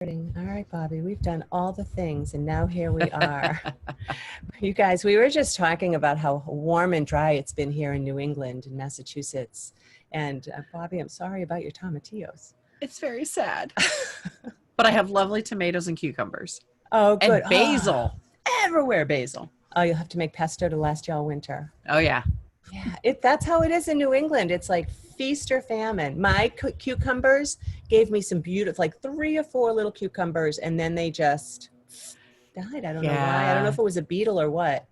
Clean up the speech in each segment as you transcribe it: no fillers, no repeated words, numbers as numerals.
All right, Bobbie, we've done all the things and now here we are. You guys, we were just talking about how warm and dry it's been here in New England and Massachusetts. And Bobbie, I'm sorry about your tomatillos. It's very sad. But I have lovely tomatoes and cucumbers. Oh, good. And basil. Everywhere basil. Oh, you'll have to make pesto to last you all winter. Oh, yeah. Yeah, that's how it is in New England. It's like feast or famine. My cucumbers gave me some beautiful, like 3 or 4 little cucumbers, and then they just died. I don't know why. I don't know if it was a beetle or what.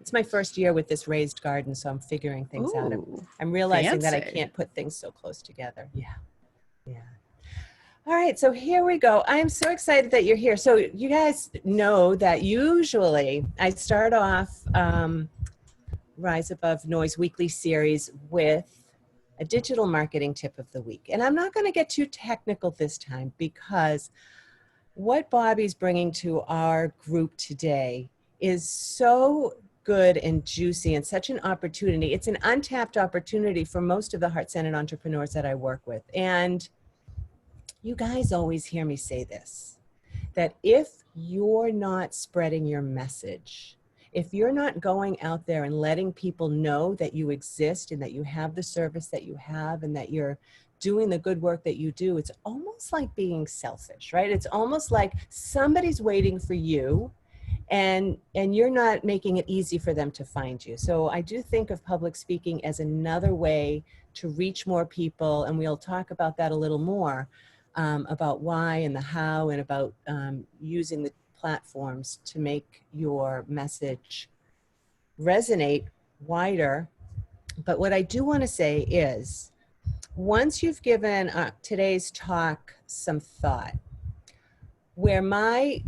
It's my first year with this raised garden, so I'm figuring things out. I'm realizing that I can't put things so close together. Yeah. All right, so here we go. I'm so excited that you're here. So you guys know that usually I start off Rise Above Noise weekly series with a digital marketing tip of the week. And I'm not going to get too technical this time because what Bobbie's bringing to our group today is so good and juicy and such an opportunity. It's an untapped opportunity for most of the heart-centered entrepreneurs that I work with. And you guys always hear me say this, that if you're not spreading your message, if you're not going out there and letting people know that you exist and that you have the service that you have and that you're doing the good work that you do, it's almost like being selfish, right? It's almost like somebody's waiting for you and you're not making it easy for them to find you. So I do think of public speaking as another way to reach more people, and we'll talk about that a little more, about why and the how, and about using the platforms to make your message resonate wider. But what I do want to say is, once you've given today's talk some thought, where my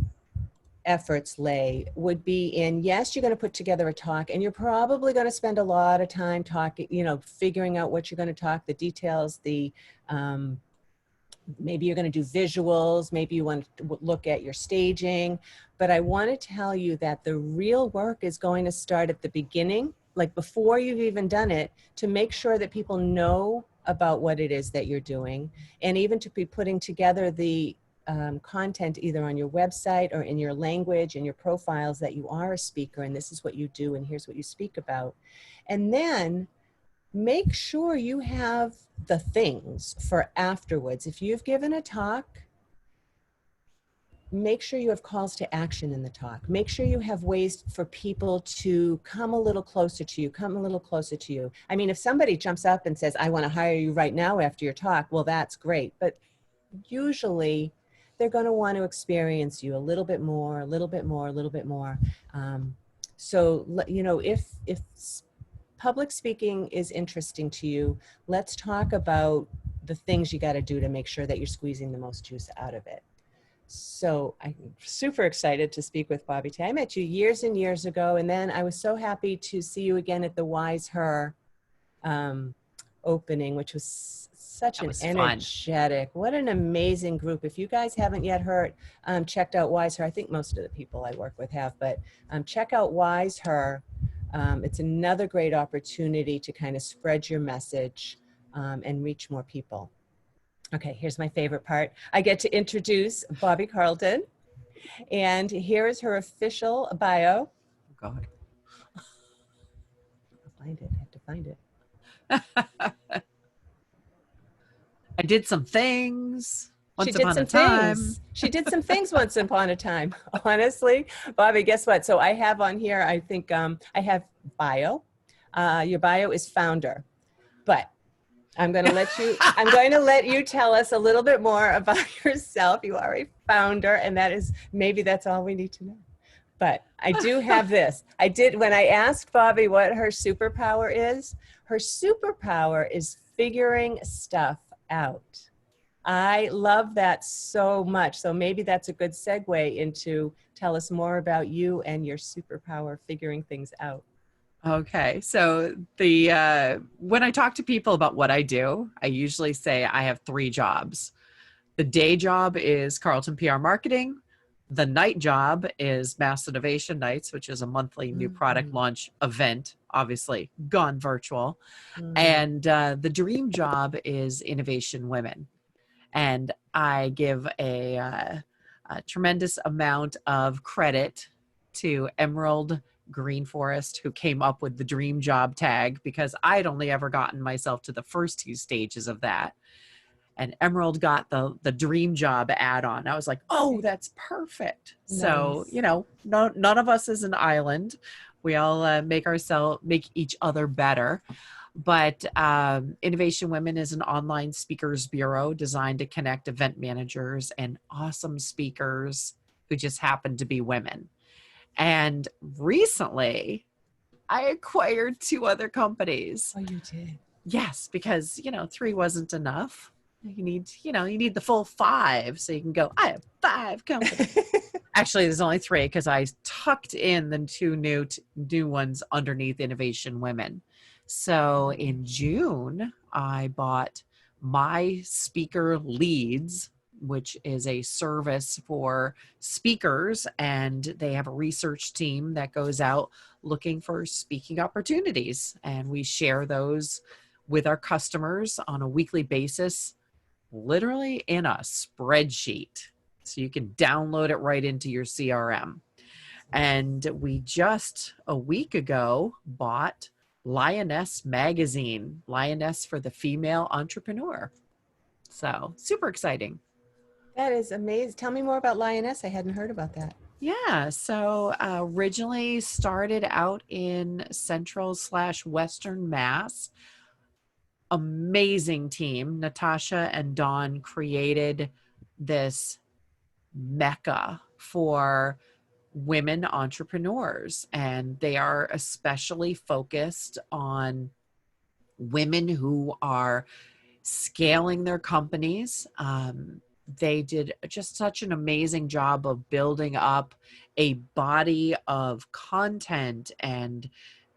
efforts lay would be in, yes, you're going to put together a talk and you're probably going to spend a lot of time talking, figuring out what you're going to talk, the details, maybe you're going to do visuals, maybe you want to look at your staging, but I want to tell you that the real work is going to start at the beginning, like before you've even done it, to make sure that people know about what it is that you're doing, and even to be putting together the content either on your website or in your language and your profiles that you are a speaker and this is what you do and here's what you speak about. And then make sure you have the things for afterwards. If you've given a talk, make sure you have calls to action in the talk. Make sure you have ways for people to come a little closer to you, I mean, if somebody jumps up and says, I want to hire you right now after your talk, well, that's great. But usually they're going to want to experience you a little bit more. So, if public speaking is interesting to you, let's talk about the things you got to do to make sure that you're squeezing the most juice out of it. So I'm super excited to speak with Bobbie today. I met you years and years ago, and then I was so happy to see you again at the Wise Her opening, which was such an energetic, what an amazing group. If you guys haven't yet checked out Wise Her, I think most of the people I work with have, but check out Wise Her. It's another great opportunity to kind of spread your message and reach more people. Okay, here's my favorite part. I get to introduce Bobbie Carlton, and here is her official bio. Oh, God. I have to find it. I did some things once upon a time. She did some things once upon a time. Honestly, Bobbie, guess what? So I have on here, I think I have bio. Your bio is founder, but I'm going to let you tell us a little bit more about yourself. You are a founder, and that's all we need to know. But I do have this. When I asked Bobbie what her superpower is figuring stuff out. I love that so much. So maybe that's a good segue into tell us more about you and your superpower, figuring things out. Okay. So when I talk to people about what I do, I usually say I have 3 jobs. The day job is Carlton PR marketing. The night job is Mass Innovation Nights, which is a monthly new product launch event, obviously gone virtual. And the dream job is Innovation Women. And I give a a tremendous amount of credit to Emerald Greenforest, who came up with the dream job tag, because I'd only ever gotten myself to the first two stages of that. And Emerald got the dream job add-on. I was like, oh, that's perfect. Nice. So, none of us is an island. We all make each other better. But Innovation Women is an online speakers bureau designed to connect event managers and awesome speakers who just happen to be women. And recently, I acquired 2 other companies. Oh, you did? Yes, because 3 wasn't enough. You need the full 5, so you can go, I have 5 companies. Actually, there's only 3, because I tucked in the 2 new ones underneath Innovation Women. So in June, I bought My Speaker Leads, which is a service for speakers, and they have a research team that goes out looking for speaking opportunities, and we share those with our customers on a weekly basis, literally in a spreadsheet. So you can download it right into your CRM. And we just a week ago bought Lioness Magazine, Lioness for the Female Entrepreneur. So super exciting. That is amazing. Tell me more about Lioness. I hadn't heard about that. Yeah, so originally started out in Central/Western Mass. Amazing team. Natasha and Dawn created this mecca for women entrepreneurs, and they are especially focused on women who are scaling their companies. They did just such an amazing job of building up a body of content and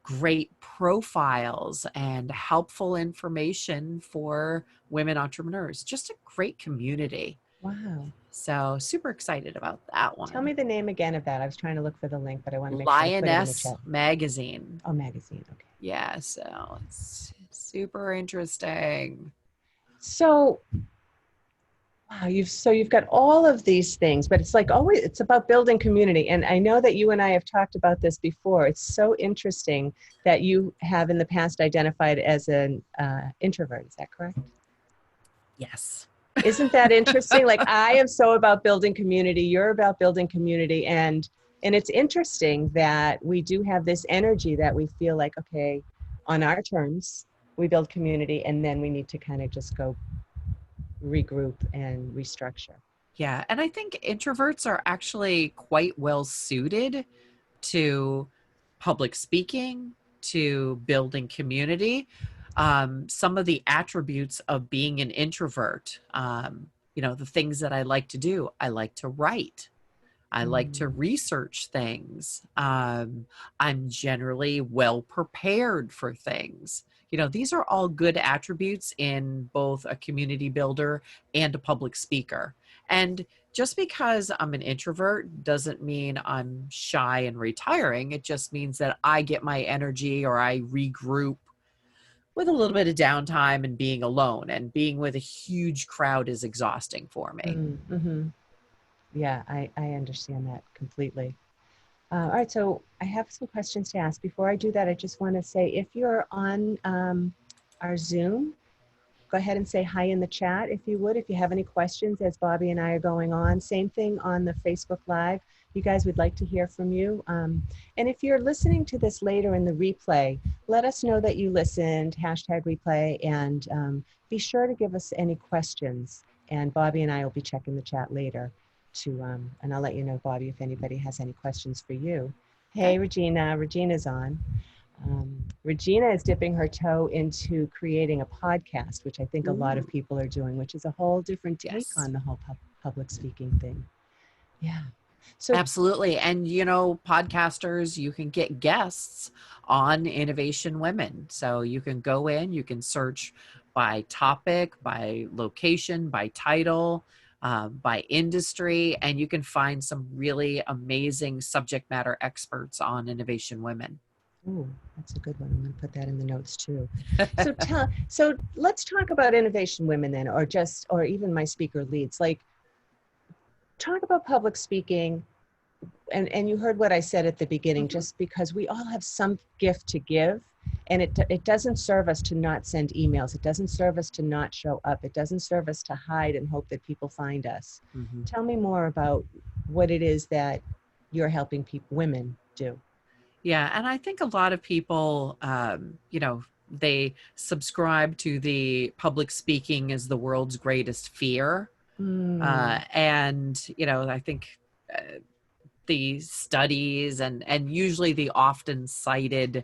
great profiles and helpful information for women entrepreneurs. Just a great community. Wow. So super excited about that one. Tell me the name again of that. I was trying to look for the link, but I want to make Lioness sure I put it in the chat. Magazine. Oh, magazine. Okay. Yeah, so it's super interesting. So, wow, you've got all of these things, but it's like always, it's about building community. And I know that you and I have talked about this before. It's so interesting that you have in the past identified as an introvert. Is that correct? Yes. Isn't that interesting? Like, I am so about building community. You're about building community. And it's interesting that we do have this energy that we feel like, okay, on our terms, we build community, and then we need to kind of just go regroup and restructure. Yeah. And I think introverts are actually quite well suited to public speaking, to building community. Some of the attributes of being an introvert, the things that I like to do, I like to write. I like to research things. I'm generally well prepared for things. These are all good attributes in both a community builder and a public speaker. And just because I'm an introvert doesn't mean I'm shy and retiring. It just means that I get my energy, or I regroup with a little bit of downtime and being alone. And being with a huge crowd is exhausting for me. Mm-hmm. Yeah, I understand that completely. All right, so I have some questions to ask. Before I do that, I just want to say, if you're on our Zoom, go ahead and say hi in the chat if you would, if you have any questions as Bobbie and I are going on. Same thing on the Facebook Live. You guys would like to hear from you. And if you're listening to this later in the replay, let us know that you listened, #replay, and be sure to give us any questions. And Bobbie and I will be checking the chat later and I'll let you know, Bobbie, if anybody has any questions for you. Hey, Regina. Regina's on. Regina is dipping her toe into creating a podcast, which I think a lot of people are doing, which is a whole different take on the whole public speaking thing. Yeah. So absolutely. And, podcasters, you can get guests on Innovation Women. So you can go in, you can search by topic, by location, by title, by industry, and you can find some really amazing subject matter experts on Innovation Women. Oh, that's a good one. I'm going to put that in the notes too. So let's talk about Innovation Women then, or even My Speaker Leads. Like, talk about public speaking. And you heard what I said at the beginning, Mhm. just because we all have some gift to give, and it doesn't serve us to not send emails. It doesn't serve us to not show up. It doesn't serve us to hide and hope that people find us. Mhm. Tell me more about what it is that you're helping people, women do. Yeah, and I think a lot of people, they subscribe to the public speaking is the world's greatest fear. Mm, And, I think the studies and usually the often cited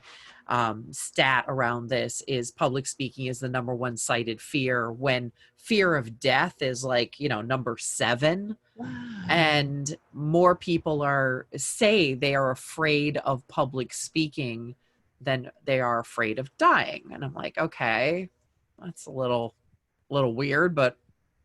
stat around this is public speaking is the number one cited fear, when fear of death is like, number 7. wow. And more people say they are afraid of public speaking than they are afraid of dying. And I'm like, okay, that's a little weird, but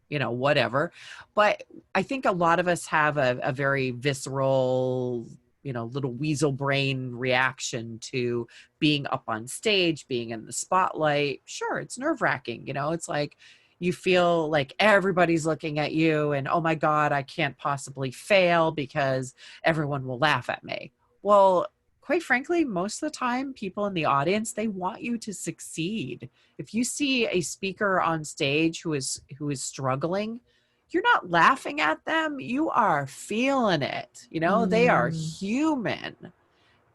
whatever. But I think a lot of us have a very visceral, little weasel brain reaction to being up on stage, being in the spotlight. Sure, it's nerve wracking. It's like you feel like everybody's looking at you and, oh my God, I can't possibly fail because everyone will laugh at me. Well, quite frankly, most of the time, people in the audience, they want you to succeed. If you see a speaker on stage who is struggling, you're not laughing at them, you are feeling it. They are Mm, human.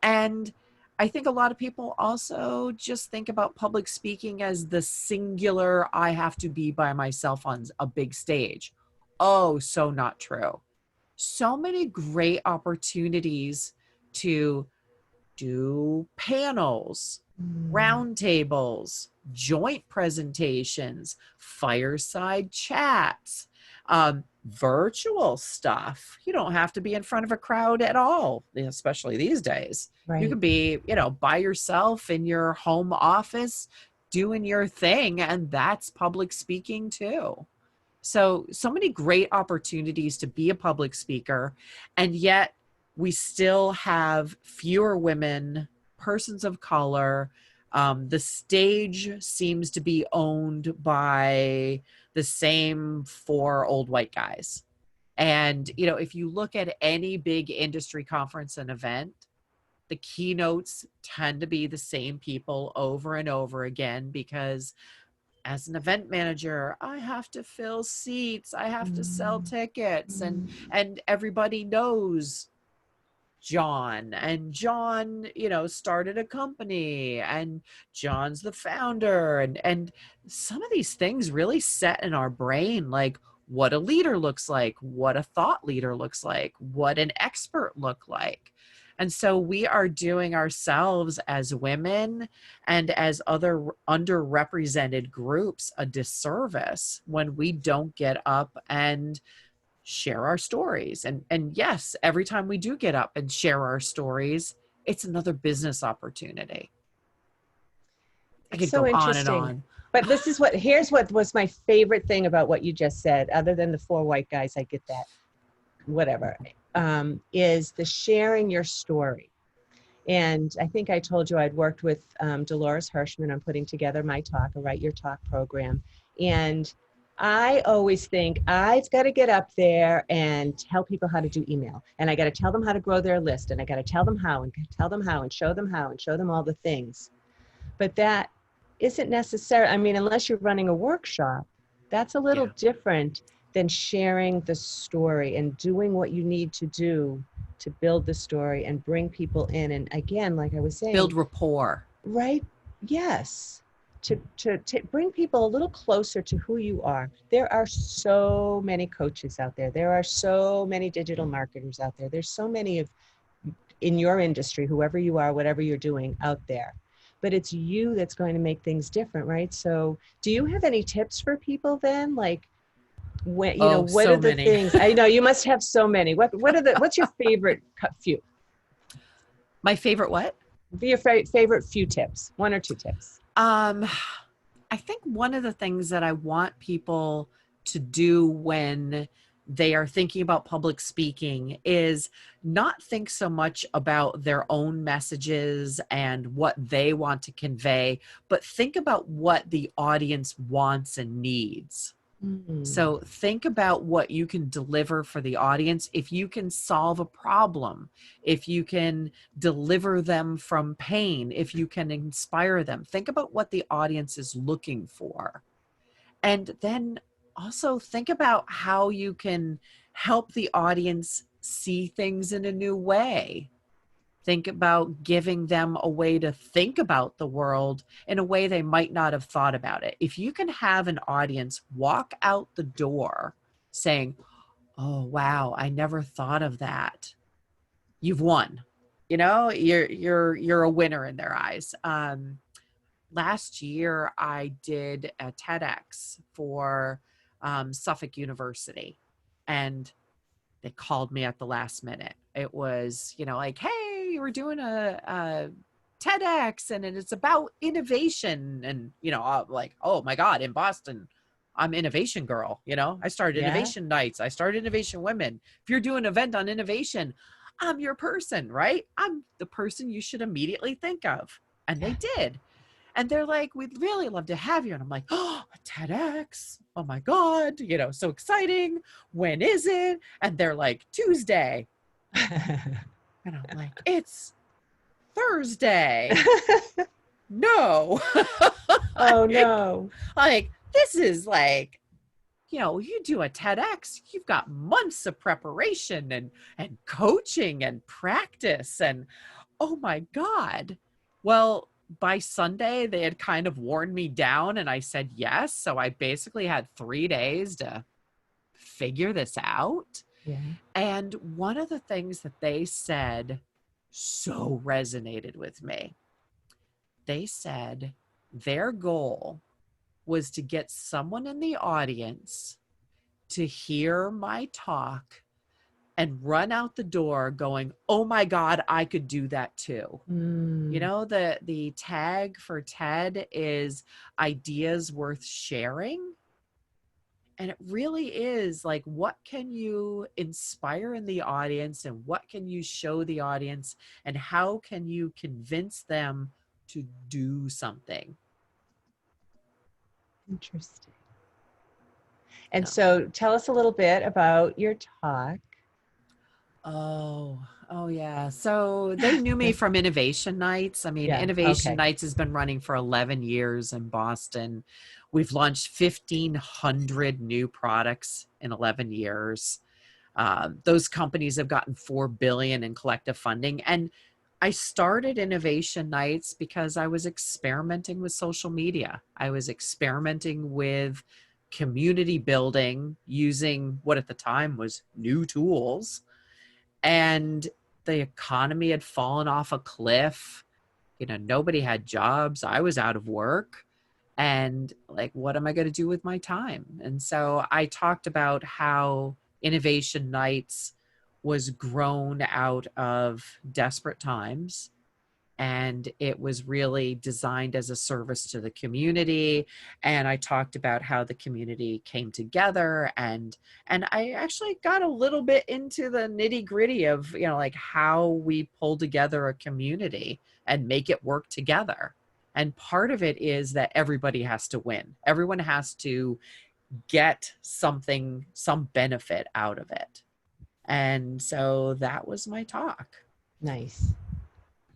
And I think a lot of people also just think about public speaking as the singular, I have to be by myself on a big stage. Oh, so not true. So many great opportunities to do panels, mm, roundtables, joint presentations, fireside chats, virtual stuff. You don't have to be in front of a crowd at all, especially these days. You right. could be, by yourself in your home office doing your thing, and that's public speaking too. So many great opportunities to be a public speaker, and yet we still have fewer women, persons of color. The stage seems to be owned by the same 4 old white guys. And, if you look at any big industry conference and event, the keynotes tend to be the same people over and over again, because as an event manager, I have to fill seats, I have to sell Mm, tickets, and mm, everybody knows John, and John, started a company, and John's the founder, and some of these things really set in our brain, like what a leader looks like, what a thought leader looks like, what an expert look like. And so we are doing ourselves as women and as other underrepresented groups a disservice when we don't get up and share our stories. And yes, every time we do get up and share our stories, it's another business opportunity. I it's could so go on and interesting. on. But here's what was my favorite thing about what you just said, other than the 4 white guys, I get that, whatever, is the sharing your story. And I think I told you I'd worked with Dolores Hirschman on putting together my talk, a Write Your Talk program. And I always think I've got to get up there and tell people how to do email. And I got to tell them how to grow their list. And I got to tell them how and tell them how and show them how and show them all the things. But that isn't necessary. I mean, unless you're running a workshop, that's a little Yeah. different than sharing the story and doing what you need to do to build the story and bring people in. And again, like I was Build saying, rapport. right? Yes. To bring people a little closer to who you are. There are so many coaches out there. There are so many digital marketers out there. There's so many of in your industry, whoever you are, whatever you're doing out there. But it's you that's going to make things different, right? So do you have any tips for people then? Like when, Oh, what are so the many. things? I know you must have so many. What's your favorite few? My favorite what? Your favorite few tips, 1 or 2 tips. Um, I think one of the things that I want people to do when they are thinking about public speaking is not think so much about their own messages and what they want to convey, but think about what the audience wants and needs. Mm. So think about what you can deliver for the audience. If you can solve a problem, if you can deliver them from pain, if you can inspire them, think about what the audience is looking for. And then also think about how you can help the audience see things in a new way. Think about giving them a way to think about the world in a way they might not have thought about it. If you can have an audience walk out the door saying, "Oh, wow, I never thought of that," you've won. You know, you're a winner in their eyes. Last year, I did a TEDx for Suffolk University, and they called me at the last minute. It was, like, hey, we're doing a TEDx and it's about innovation. And, I'm like, oh my God, in Boston, I'm innovation girl. I started Yeah. innovation nights. I started innovation women. If you're doing an event on innovation, I'm your person, right? I'm the person you should immediately think of. And they did. And they're like, we'd really love to have you. And I'm like, oh, a TEDx. Oh my God, so exciting. When is it? And they're like, Tuesday. And I'm like, it's Thursday. No. Oh like, no. like, this is like, you do a TEDx, you've got months of preparation and coaching and practice. And oh my God. Well, by Sunday, they had kind of worn me down and I said yes. So I basically had 3 days to figure this out. Yeah. And one of the things that they said so resonated with me. They said their goal was to get someone in the audience to hear my talk and run out the door going, oh my God, I could do that too. Mm. The tag for TED is ideas worth sharing. And it really is like, what can you inspire in the audience and what can you show the audience and how can you convince them to do something? Interesting. And So, so tell us a little bit about your talk. oh yeah. So they knew me from Innovation Nights. I mean, Yeah. Innovation Okay. Nights has been running for 11 years in Boston. We've launched 1,500 new products in 11 years. Those companies have gotten 4 billion in collective funding. And I started Innovation Nights because I was experimenting with social media. I was experimenting with community building using what at the time was new tools. And the economy had fallen off a cliff. Nobody had jobs. I was out of work. And like, what am I going to do with my time? And so I talked about how Innovation Nights was grown out of desperate times. And it was really designed as a service to the community. And I talked about how the community came together, and I actually got a little bit into the nitty gritty of, like how we pull together a community and make it work together. And part of it is that everybody has to win. Everyone has to get something, some benefit out of it. And so that was my talk. Nice.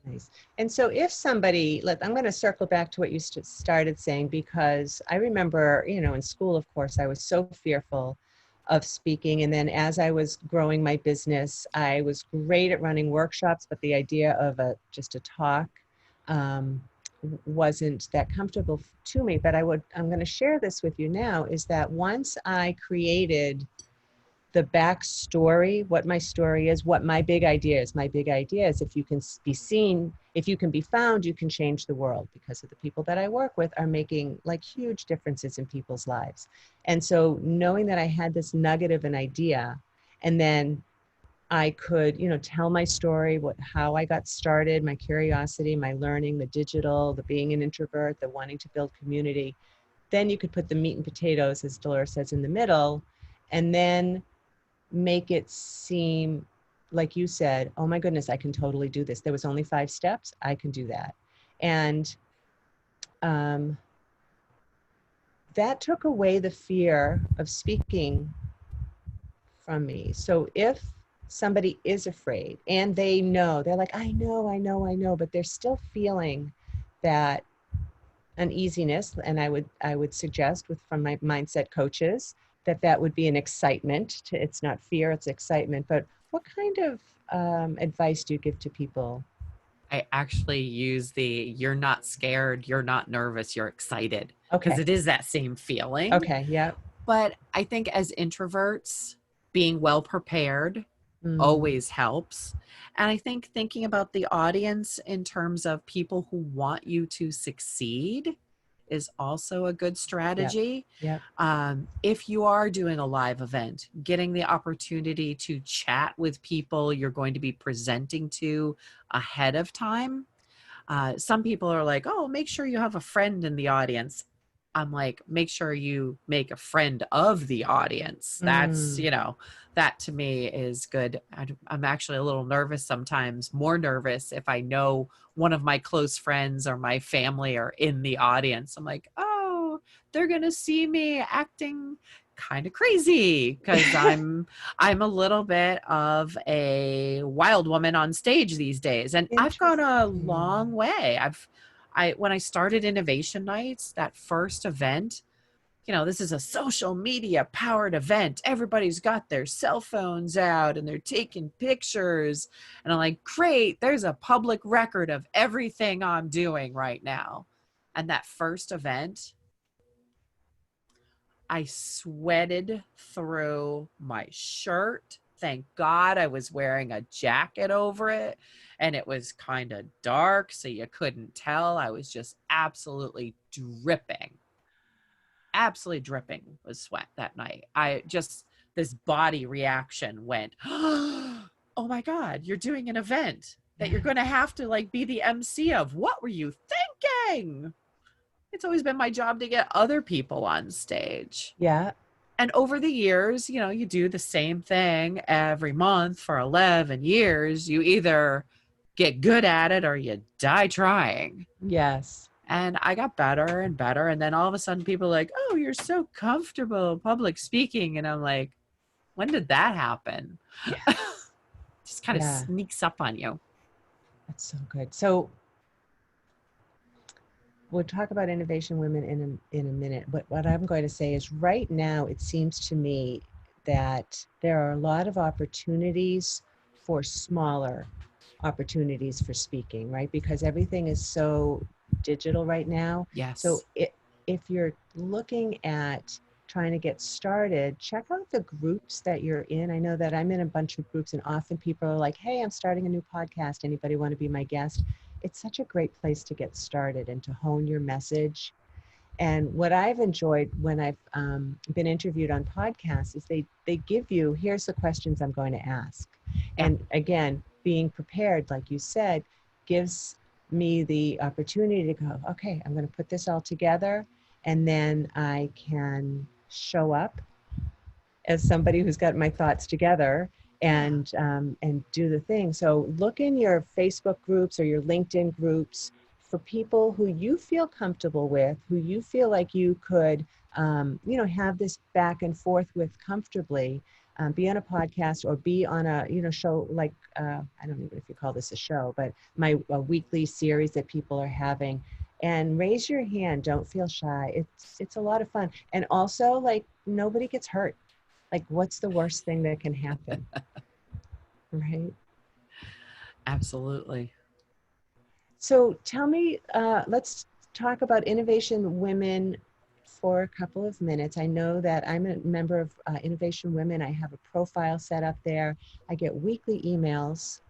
Nice. And so if somebody, I'm going to circle back to what you started saying, because I remember, in school, of course, I was so fearful of speaking. And then as I was growing my business, I was great at running workshops, but the idea of just a talk um, wasn't that comfortable to me. But I'm going to share this with you now, is that once I created the backstory, what my story is, what my big idea is. My big idea is, if you can be seen, if you can be found, you can change the world, because of the people that I work with are making like huge differences in people's lives. And so knowing that I had this nugget of an idea, and then I could, tell my story, how I got started, my curiosity, my learning, the digital, the being an introvert, the wanting to build community, then you could put the meat and potatoes, as Dolores says, in the middle, and then make it seem like you said, oh my goodness, I can totally do this. There was only 5 steps. I can do that. And that took away the fear of speaking from me. So if somebody is afraid and they know, they're like, I know, but they're still feeling that uneasiness, and I would suggest from my mindset coaches that would be an excitement. It's not fear, it's excitement. But what kind of advice do you give to people? I actually use you're not scared, you're not nervous, you're excited. Because Okay. it is that same feeling. Okay. Yeah. But I think as introverts, being well prepared Mm, always helps. And I think thinking about the audience in terms of people who want you to succeed is also a good yep. strategy. Yep. If you are doing a live event, getting the opportunity to chat with people you're going to be presenting to ahead of time. Some people are like, oh, make sure you have a friend in the audience. I'm like, make sure you make a friend of the audience. That's, Mm, that to me is good. I'm actually a little nervous sometimes, more nervous if I know one of my close friends or my family are in the audience. I'm like, oh, they're going to see me acting kind of crazy because I'm a little bit of a wild woman on stage these days, and I've gone a long interesting. way. When I started Innovation Nights, that first event, this is a social media powered event. Everybody's got their cell phones out and they're taking pictures. And I'm like, great, there's a public record of everything I'm doing right now. And that first event, I sweated through my shirt. Thank God I was wearing a jacket over it, and it was kind of dark, so you couldn't tell. I was just absolutely dripping with sweat that night. This body reaction went, oh my God, you're doing an event that you're going to have to like be the MC of. What were you thinking? It's always been my job to get other people on stage. Yeah. And over the years, you do the same thing every month for 11 years. You either get good at it or you die trying. Yes. And I got better and better. And then all of a sudden people are like, oh, you're so comfortable public speaking. And I'm like, when did that happen? Yeah. Just kind of Yeah. sneaks up on you. That's so good. So we'll talk about innovation women in a minute. But what I'm going to say is right now, it seems to me that there are a lot of opportunities for smaller opportunities for speaking, right? Because everything is so digital right now. So Yes. if you're looking at trying to get started, check out the groups that you're in. I know that I'm in a bunch of groups, and often people are like, hey, I'm starting a new podcast. Anybody want to be my guest? It's such a great place to get started and to hone your message. And what I've enjoyed when I've been interviewed on podcasts is they give you, here's the questions I'm going to ask. Yeah. And again, being prepared, like you said, gives me the opportunity to go, okay, I'm going to put this all together, and then I can show up as somebody who's got my thoughts together and do the thing. So look in your Facebook groups or your LinkedIn groups for people who you feel comfortable with, who you feel like you could, have this back and forth with comfortably. Be on a podcast or be on a show like I don't know if you call this a show, but a weekly series that people are having. And raise your hand. Don't feel shy. It's a lot of fun. And also, like, nobody gets hurt. Like, what's the worst thing that can happen? Right. Absolutely. So tell me, let's talk about Innovation Women for a couple of minutes. I know that I'm a member of Innovation Women. I have a profile set up there. I get weekly emails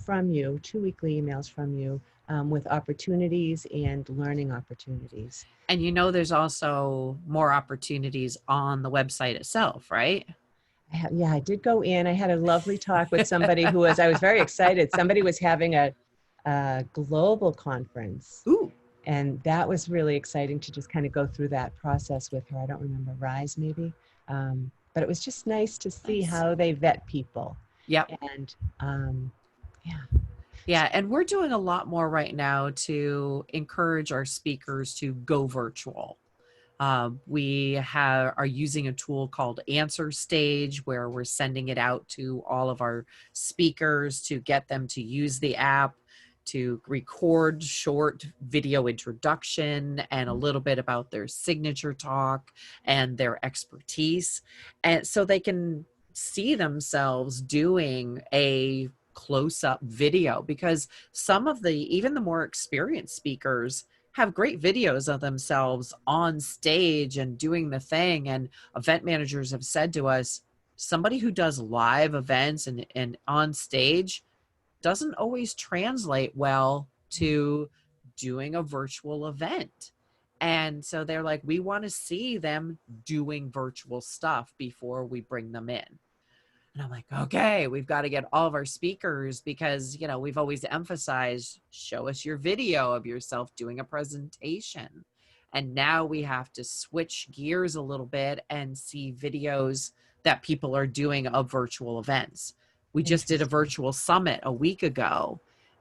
from you, 2 weekly emails from you with opportunities and learning opportunities. And there's also more opportunities on the website itself, right? Yeah, I did go in. I had a lovely talk with somebody I was very excited. Somebody was having a global conference. Ooh. And that was really exciting to just kind of go through that process with her. I don't remember, Rise maybe. But it was just nice to see Nice. how they vet people. Yep. And yeah. Yeah. And we're doing a lot more right now to encourage our speakers to go virtual. Are using a tool called Answer Stage, where we're sending it out to all of our speakers to get them to use the app to record short video introduction and a little bit about their signature talk and their expertise. And so they can see themselves doing a close-up video, because even the more experienced speakers have great videos of themselves on stage and doing the thing. And event managers have said to us, somebody who does live events and on stage doesn't always translate well to doing a virtual event. And so they're like, we want to see them doing virtual stuff before we bring them in. And I'm like, okay, we've got to get all of our speakers, because, we've always emphasized, show us your video of yourself doing a presentation. And now we have to switch gears a little bit and see videos that people are doing of virtual events. We just did a virtual summit a week ago.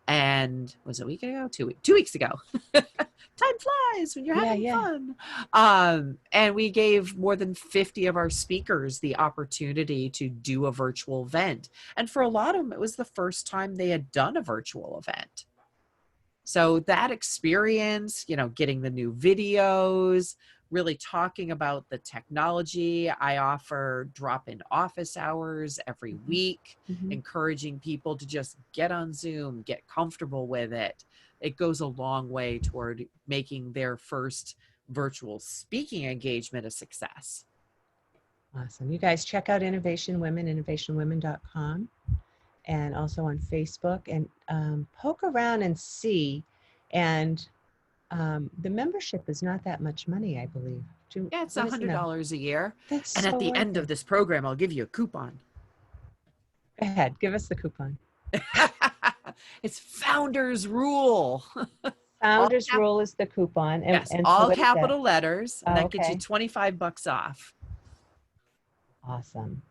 And was it a week ago? 2 weeks ago. Time flies when you're having fun. And we gave more than 50 of our speakers the opportunity to do a virtual event. And for a lot of them, it was the first time they had done a virtual event. So that experience, getting the new videos, really talking about the technology. I offer drop-in office hours every week, encouraging people to just get on Zoom, get comfortable with it. It goes a long way toward making their first virtual speaking engagement a success. Awesome. You guys check out Innovation Women, innovationwomen.com, and also on Facebook, and poke around and see. And the membership is not that much money, I believe. Yeah, it's $100 a year. That's and so at the end of this program, I'll give you a coupon. Go ahead, give us the coupon. It's Founders Rule. Founders Rule is the coupon. Yes, and all so capital letters. And that gets you okay. $25 off. Awesome.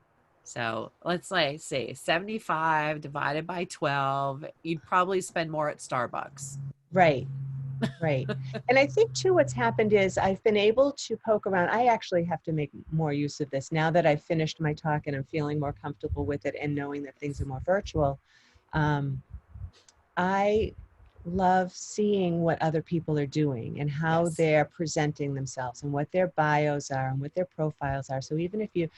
So let's say 75 divided by 12. You'd probably spend more at Starbucks. Right. Right. And I think too, what's happened is I've been able to poke around. I actually have to make more use of this now that I've finished my talk and I'm feeling more comfortable with it and knowing that things are more virtual. I love seeing what other people are doing and how they're presenting themselves and what their bios are and what their profiles are. So even if you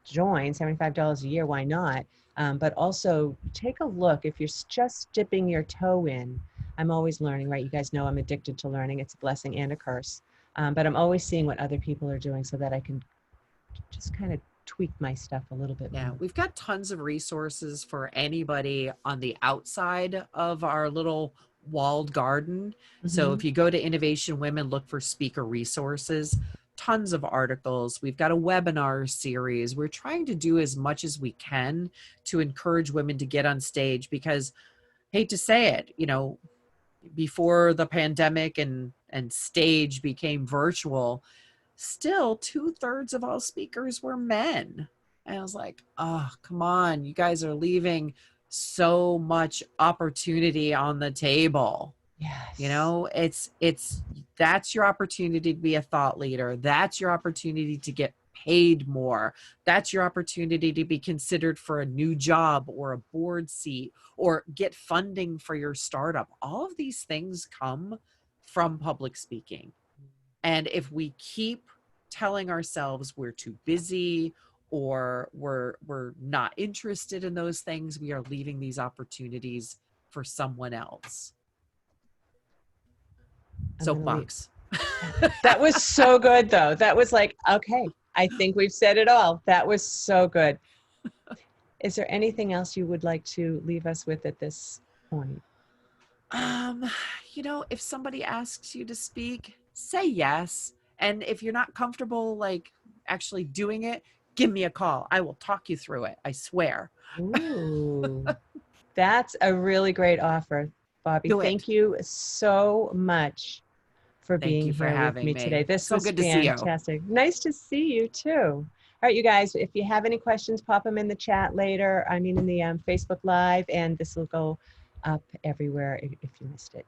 join $75 a year, why not? But also take a look. If you're just dipping your toe in, I'm always learning, right? You guys know I'm addicted to learning. It's a blessing and a curse. But I'm always seeing what other people are doing so that I can just kind of tweak my stuff a little bit more. We've got tons of resources for anybody on the outside of our little walled garden. So if you go to Innovation Women, look for speaker resources, tons of articles. We've got a webinar series. We're trying to do as much as we can to encourage women to get on stage, because hate to say it, before the pandemic and stage became virtual, still 2/3 of all speakers were men. And I was like, oh, come on, you guys are leaving so much opportunity on the table. Yes. It's that's your opportunity to be a thought leader. That's your opportunity to get paid more. That's your opportunity to be considered for a new job or a board seat or get funding for your startup. All of these things come from public speaking. And if we keep telling ourselves we're too busy or we're not interested in those things, we are leaving these opportunities for someone else. Soapbox. That was so good, though. That was like, okay, I think we've said it all. That was so good. Is there anything else you would like to leave us with at this point? If somebody asks you to speak, say yes. And if you're not comfortable, like actually doing it, give me a call. I will talk you through it. I swear. Ooh, that's a really great offer, Bobbie. Thank you so much for being here with me today. This was good to see you. Fantastic. Nice to see you too. All right, you guys, if you have any questions, pop them in the chat later. I mean, in the Facebook Live, and this will go up everywhere if you missed it.